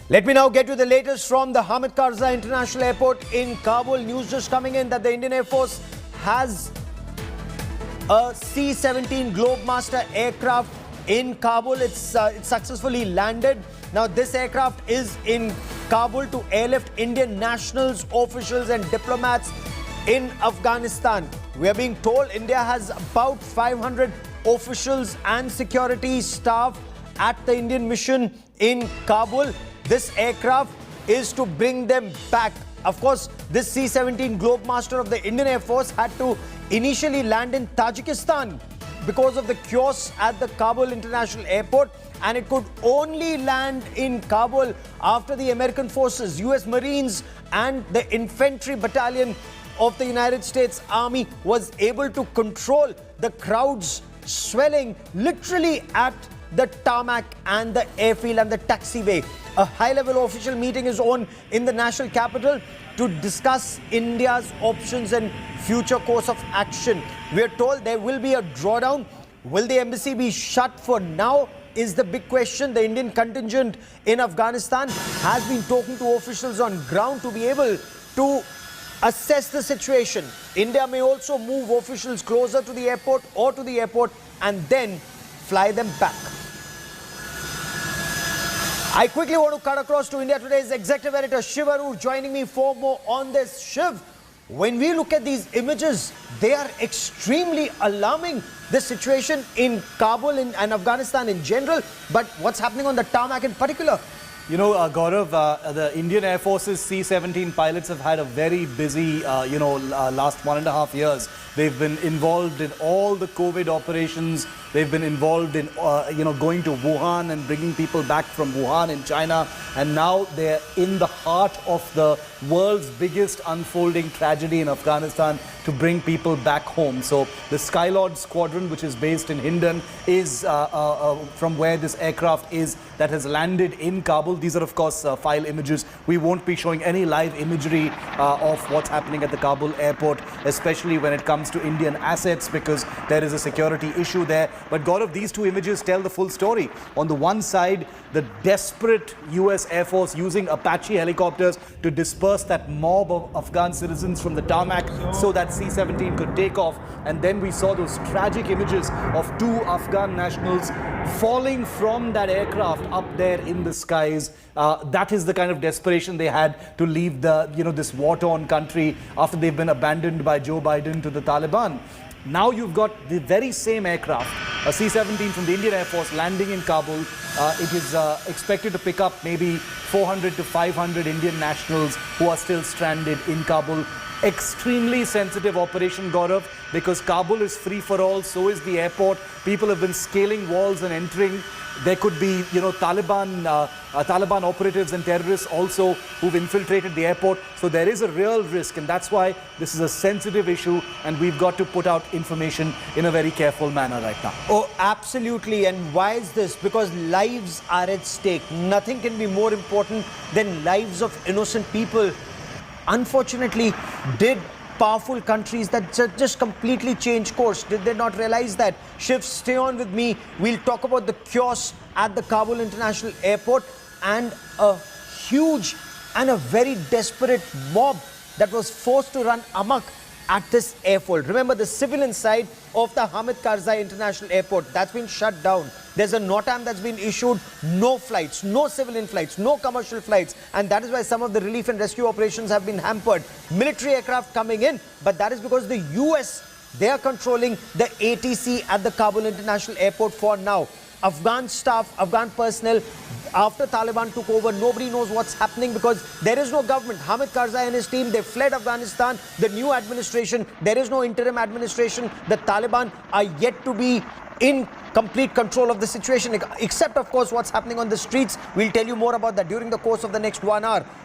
Let me now get you the latest from the Hamid Karzai International Airport in Kabul. News just coming in that the Indian Air Force has a C-17 Globemaster aircraft in Kabul. It's successfully landed. Now this aircraft is in Kabul to airlift Indian nationals, officials and diplomats in Afghanistan. We are being told India has about 500 officials and security staff at the Indian mission in Kabul. This aircraft is to bring them back. Of course, this C-17 Globemaster of the Indian Air Force had to initially land in Tajikistan because of the chaos at the Kabul International Airport, and it could only land in Kabul after the American forces, US Marines and the infantry battalion of the United States Army was able to control the crowds swelling literally at the tarmac and the airfield and the taxiway. A high-level official meeting is on in the national capital to discuss India's options and future course of action. We are told there will be a drawdown. Will the embassy be shut for now is the big question. The Indian contingent in Afghanistan has been talking to officials on ground to be able to assess the situation. India may also move officials closer to the airport or to the airport and then fly them back. I quickly want to cut across to India Today's executive editor Shiv Aroor joining me for more on this. Shiv, when we look at these images, they are extremely alarming. The situation in Kabul and Afghanistan in general, but what's happening on the tarmac in particular? You know, Gaurav, the Indian Air Force's C-17 pilots have had a very busy, last 1.5 years. They've been involved in all the COVID operations. They've been involved in, going to Wuhan and bringing people back from Wuhan in China. And now they're in the heart of the world's biggest unfolding tragedy in Afghanistan to bring people back home. So the Skylord Squadron, which is based in Hindon, is from where this aircraft is that has landed in Kabul. These are, of course, file images. We won't be showing any live imagery of what's happening at the Kabul airport, especially when it comes to Indian assets, because there is a security issue there. But Gaurav, these two images tell the full story. On the one side, the desperate US Air Force using Apache helicopters to disperse that mob of Afghan citizens from the tarmac so that C-17 could take off. And then we saw those tragic images of 2 Afghan nationals falling from that aircraft up there in the skies. That is the kind of desperation they had to leave this war-torn country after they've been abandoned by Joe Biden to the Taliban. Now you've got the very same aircraft, a C-17 from the Indian Air Force, landing in Kabul. It is expected to pick up maybe 400 to 500 Indian nationals who are still stranded in Kabul. Extremely sensitive operation, Gaurav, because Kabul is free for all, so is the airport. People have been scaling walls and entering. There could be, Taliban operatives and terrorists also who've infiltrated the airport. So there is a real risk, and that's why this is a sensitive issue, and we've got to put out information in a very careful manner right now. Oh, absolutely. And why is this? Because lives are at stake. Nothing can be more important than lives of innocent people. Unfortunately, did powerful countries that just completely change course? Did they not realize that? Shiv, stay on with me. We'll talk about the chaos at the Kabul International Airport and a huge and a very desperate mob that was forced to run amok at this airfield. Remember, the civilian side of the Hamid Karzai International Airport, that's been shut down. There's a NOTAM that's been issued, no flights, no civilian flights, no commercial flights. And that is why some of the relief and rescue operations have been hampered. Military aircraft coming in, but that is because the US, they are controlling the ATC at the Kabul International Airport for now. Afghan staff, Afghan personnel, after Taliban took over, nobody knows what's happening because there is no government. Hamid Karzai and his team, they fled Afghanistan. The new administration, there is no interim administration. The Taliban are yet to be in complete control of the situation, except, of course, what's happening on the streets. We'll tell you more about that during the course of the next 1 hour.